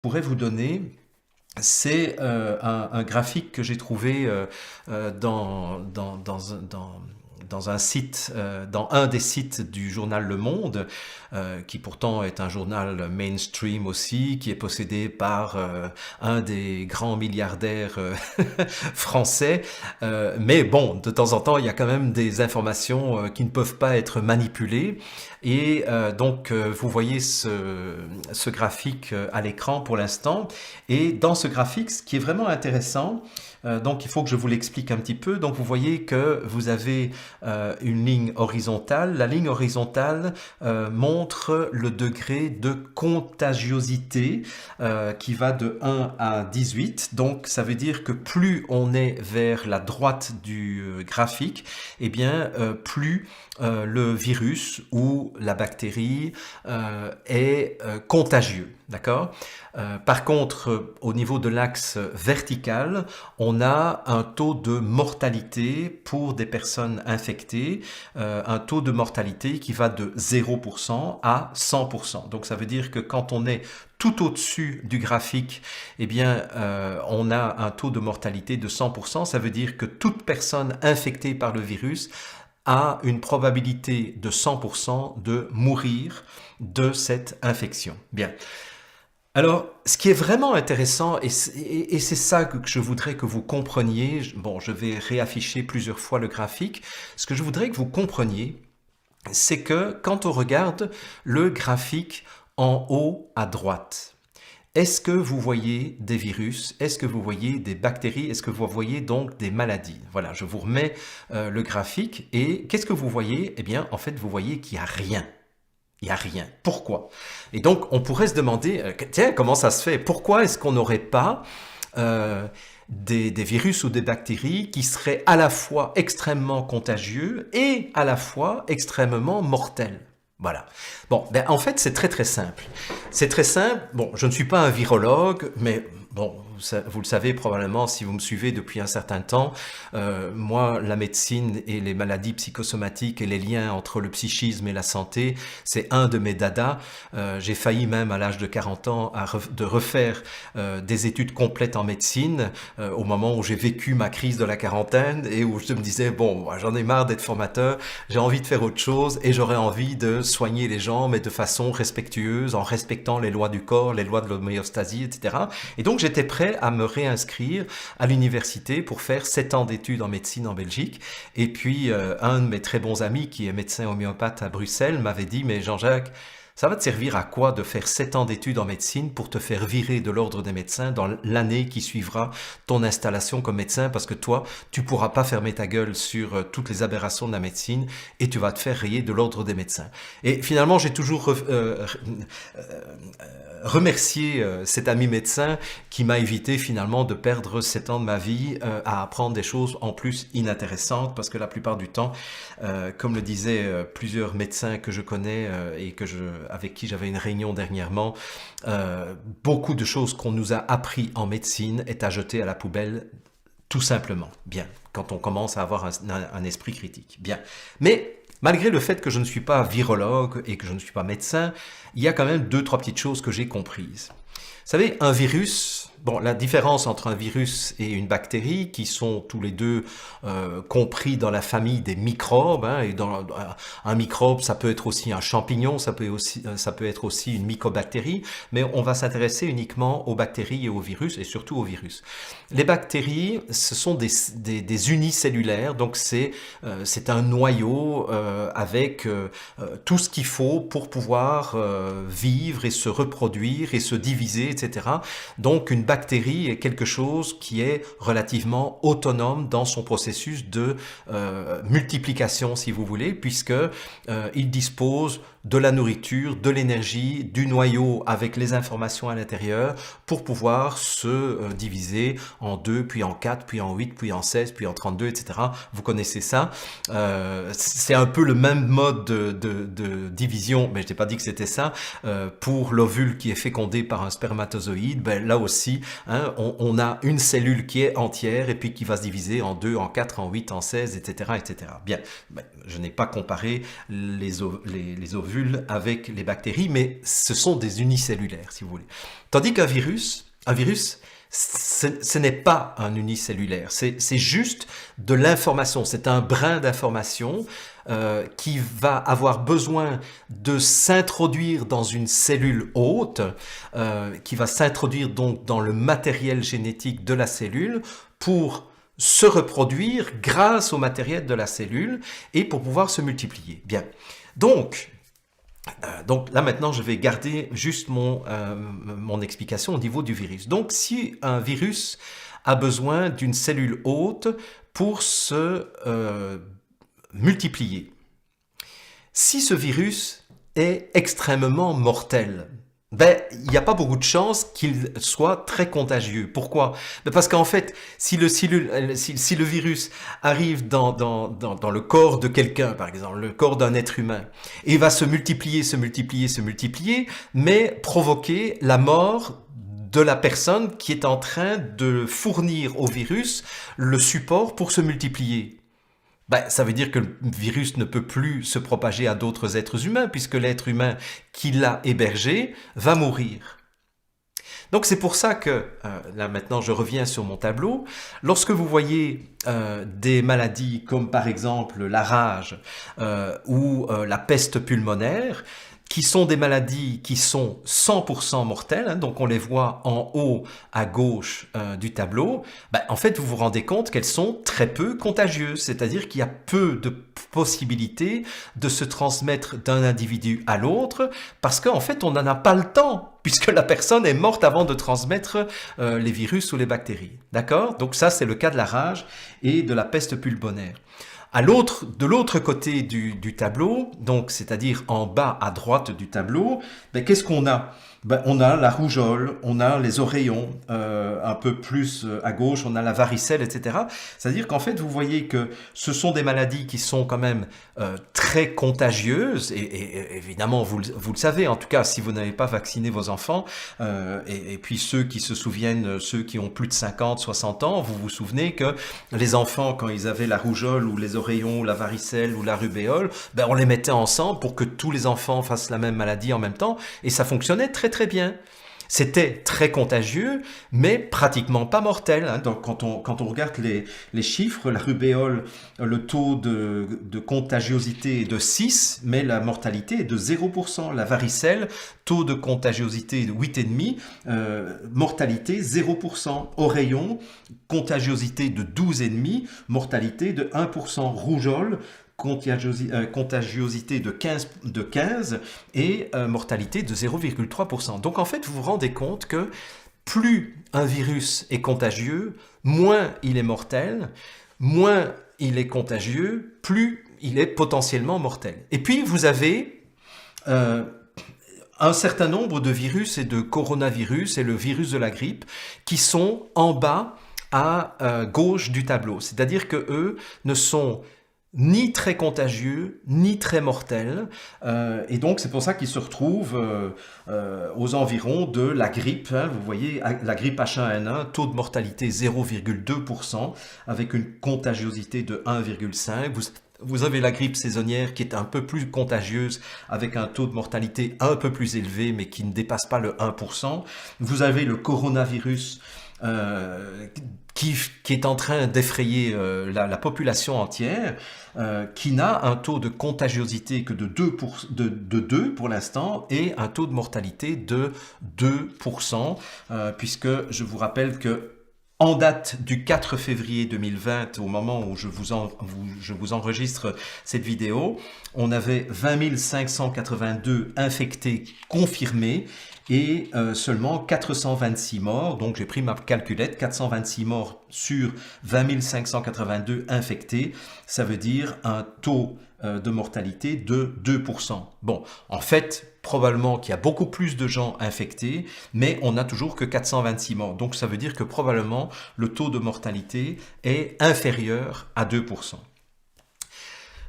pourrais vous donner, c'est un graphique que j'ai trouvé dans un site, dans un des sites du journal Le Monde, qui pourtant est un journal mainstream aussi, qui est possédé par un des grands milliardaires français. Mais bon, de temps en temps, il y a quand même des informations qui ne peuvent pas être manipulées. Et donc, vous voyez ce graphique à l'écran pour l'instant. Et dans ce graphique, ce qui est vraiment intéressant, donc il faut que je vous l'explique un petit peu. Donc vous voyez que vous avez une ligne horizontale. La ligne horizontale montre le degré de contagiosité qui va de 1 à 18. Donc ça veut dire que plus on est vers la droite du graphique, eh bien plus le virus ou la bactérie est contagieux. D'accord? Par contre, au niveau de l'axe vertical, on a un taux de mortalité pour des personnes infectées, un taux de mortalité qui va de 0% à 100%. Donc ça veut dire que quand on est tout au-dessus du graphique, eh bien, on a un taux de mortalité de 100%. Ça veut dire que toute personne infectée par le virus a une probabilité de 100% de mourir de cette infection. Bien. Alors, ce qui est vraiment intéressant, et c'est ça que je voudrais que vous compreniez, bon, je vais réafficher plusieurs fois le graphique, ce que je voudrais que vous compreniez, c'est que quand on regarde le graphique en haut à droite, est-ce que vous voyez des virus? Est-ce que vous voyez des bactéries? Est-ce que vous voyez donc des maladies? Voilà, je vous remets le graphique, et qu'est-ce que vous voyez? Eh bien, en fait, vous voyez qu'il n'y a rien. Il n'y a rien. Pourquoi? Et donc, on pourrait se demander, tiens, comment ça se fait? Pourquoi est-ce qu'on n'aurait pas des virus ou des bactéries qui seraient à la fois extrêmement contagieux et à la fois extrêmement mortels? Voilà. Bon, ben, en fait, c'est très très simple. C'est très simple. Bon, je ne suis pas un virologue, mais bon, vous le savez probablement si vous me suivez depuis un certain temps. Moi, la médecine et les maladies psychosomatiques et les liens entre le psychisme et la santé, c'est un de mes dadas. J'ai failli même à l'âge de 40 ans de refaire des études complètes en médecine au moment où j'ai vécu ma crise de la quarantaine et où je me disais, bon, j'en ai marre d'être formateur, j'ai envie de faire autre chose et j'aurais envie de soigner les gens, mais de façon respectueuse, en respectant les lois du corps, les lois de l'homéostasie, etc. Et donc j'étais prêt à me réinscrire à l'université pour faire 7 ans d'études en médecine en Belgique. Et puis un de mes très bons amis qui est médecin homéopathe à Bruxelles m'avait dit, mais Jean-Jacques, ça va te servir à quoi de faire 7 ans d'études en médecine pour te faire virer de l'ordre des médecins dans l'année qui suivra ton installation comme médecin, parce que toi, tu pourras pas fermer ta gueule sur toutes les aberrations de la médecine et tu vas te faire rayer de l'ordre des médecins. Et finalement, j'ai toujours remercier cet ami médecin qui m'a évité finalement de perdre 7 ans de ma vie à apprendre des choses en plus inintéressantes, parce que la plupart du temps, comme le disaient plusieurs médecins que je connais et avec qui j'avais une réunion dernièrement, beaucoup de choses qu'on nous a appris en médecine est à jeter à la poubelle tout simplement. Bien, quand on commence à avoir un esprit critique. Bien, mais malgré le fait que je ne suis pas virologue et que je ne suis pas médecin, il y a quand même 2-3 petites choses que j'ai comprises. Vous savez, un virus, bon, la différence entre un virus et une bactérie, qui sont tous les deux compris dans la famille des microbes, hein, et un microbe, ça peut être aussi un champignon, ça peut être aussi une mycobactérie, mais on va s'intéresser uniquement aux bactéries et aux virus, et surtout aux virus. Les bactéries, ce sont des unicellulaires, donc c'est un noyau avec tout ce qu'il faut pour pouvoir vivre et se reproduire et se diviser, etc. Donc une bactérie est quelque chose qui est relativement autonome dans son processus de multiplication, si vous voulez, puisque il dispose de la nourriture, de l'énergie, du noyau avec les informations à l'intérieur pour pouvoir se diviser en 2, puis en 4, puis en 8, puis en 16, puis en 32, etc. Vous connaissez ça. C'est un peu le même mode de division, mais je n'ai pas dit que c'était ça. Pour l'ovule qui est fécondé par un spermatozoïde, ben là aussi, hein, on a une cellule qui est entière et puis qui va se diviser en 2, en 4, en 8, en 16, etc. etc. Bien, ben, je n'ai pas comparé les ovules ovules avec les bactéries, mais ce sont des unicellulaires, si vous voulez. Tandis qu'un virus, ce n'est pas un unicellulaire, c'est juste de l'information, c'est un brin d'information qui va avoir besoin de s'introduire dans une cellule hôte, qui va s'introduire donc dans le matériel génétique de la cellule pour se reproduire grâce au matériel de la cellule et pour pouvoir se multiplier. Bien, donc là maintenant je vais garder juste mon explication au niveau du virus. Donc si un virus a besoin d'une cellule hôte pour se multiplier, si ce virus est extrêmement mortel, il n'y a pas beaucoup de chances qu'il soit très contagieux. Pourquoi? Parce qu'en fait, si le virus arrive dans le corps de quelqu'un, par exemple, le corps d'un être humain, et va se multiplier, mais provoquer la mort de la personne qui est en train de fournir au virus le support pour se multiplier. Ça veut dire que le virus ne peut plus se propager à d'autres êtres humains, puisque l'être humain qui l'a hébergé va mourir. Donc c'est pour ça que, là maintenant je reviens sur mon tableau, lorsque vous voyez des maladies comme par exemple la rage ou la peste pulmonaire, qui sont des maladies qui sont 100% mortelles, hein, donc on les voit en haut à gauche du tableau, en fait vous vous rendez compte qu'elles sont très peu contagieuses, c'est-à-dire qu'il y a peu de possibilités de se transmettre d'un individu à l'autre, parce qu'en fait on n'en a pas le temps, puisque la personne est morte avant de transmettre les virus ou les bactéries. D'accord? Donc ça c'est le cas de la rage et de la peste pulmonaire. De l'autre côté du tableau, donc c'est-à-dire en bas à droite du tableau, qu'est-ce qu'on a? On a la rougeole, on a les oreillons, un peu plus à gauche, on a la varicelle, etc. C'est-à-dire qu'en fait, vous voyez que ce sont des maladies qui sont quand même très contagieuses, et évidemment, vous le savez, en tout cas, si vous n'avez pas vacciné vos enfants, et puis ceux qui se souviennent, ceux qui ont plus de 50, 60 ans, vous vous souvenez que les enfants, quand ils avaient la rougeole, ou les oreillons, ou la varicelle, ou la rubéole, on les mettait ensemble pour que tous les enfants fassent la même maladie en même temps, et ça fonctionnait très bien. C'était très contagieux, mais pratiquement pas mortel. Hein. Donc, quand on regarde les chiffres, la rubéole, le taux de contagiosité est de 6, mais la mortalité est de 0%. La varicelle, taux de contagiosité de 8,5, mortalité 0%. Oreillon, contagiosité de 12,5, mortalité de 1%. Rougeole, contagiosité de 15 et mortalité de 0,3%. Donc en fait, vous vous rendez compte que plus un virus est contagieux, moins il est mortel, moins il est contagieux, plus il est potentiellement mortel. Et puis vous avez un certain nombre de virus et de coronavirus et le virus de la grippe qui sont en bas à gauche du tableau. C'est-à-dire que eux ne sont ni très contagieux, ni très mortel, et donc c'est pour ça qu'ils se retrouvent aux environs de la grippe. Hein, vous voyez, la grippe H1N1, taux de mortalité 0,2%, avec une contagiosité de 1,5%. Vous avez la grippe saisonnière qui est un peu plus contagieuse, avec un taux de mortalité un peu plus élevé, mais qui ne dépasse pas le 1%. Vous avez le coronavirus, qui est en train d'effrayer la population entière, qui n'a un taux de contagiosité que de 2 pour l'instant et un taux de mortalité de 2%, puisque je vous rappelle que en date du 4 février 2020, au moment où je vous enregistre cette vidéo, on avait 20 582 infectés confirmés et seulement 426 morts. Donc j'ai pris ma calculette, 426 morts sur 20 582 infectés. Ça veut dire un taux de mortalité de 2%. Bon, en fait, probablement qu'il y a beaucoup plus de gens infectés, mais on n'a toujours que 426 morts. Donc ça veut dire que probablement le taux de mortalité est inférieur à 2%.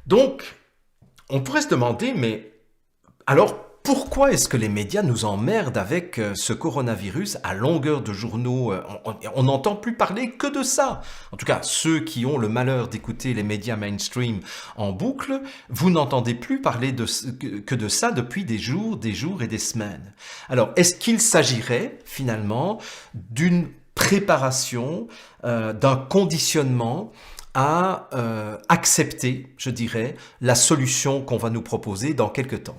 Donc, on pourrait se demander, mais alors, pourquoi est-ce que les médias nous emmerdent avec ce coronavirus à longueur de journaux? On n'entend plus parler que de ça. En tout cas, ceux qui ont le malheur d'écouter les médias mainstream en boucle, vous n'entendez plus parler que de ça depuis des jours et des semaines. Alors, est-ce qu'il s'agirait finalement d'une préparation, d'un conditionnement à accepter, je dirais, la solution qu'on va nous proposer dans quelque temps?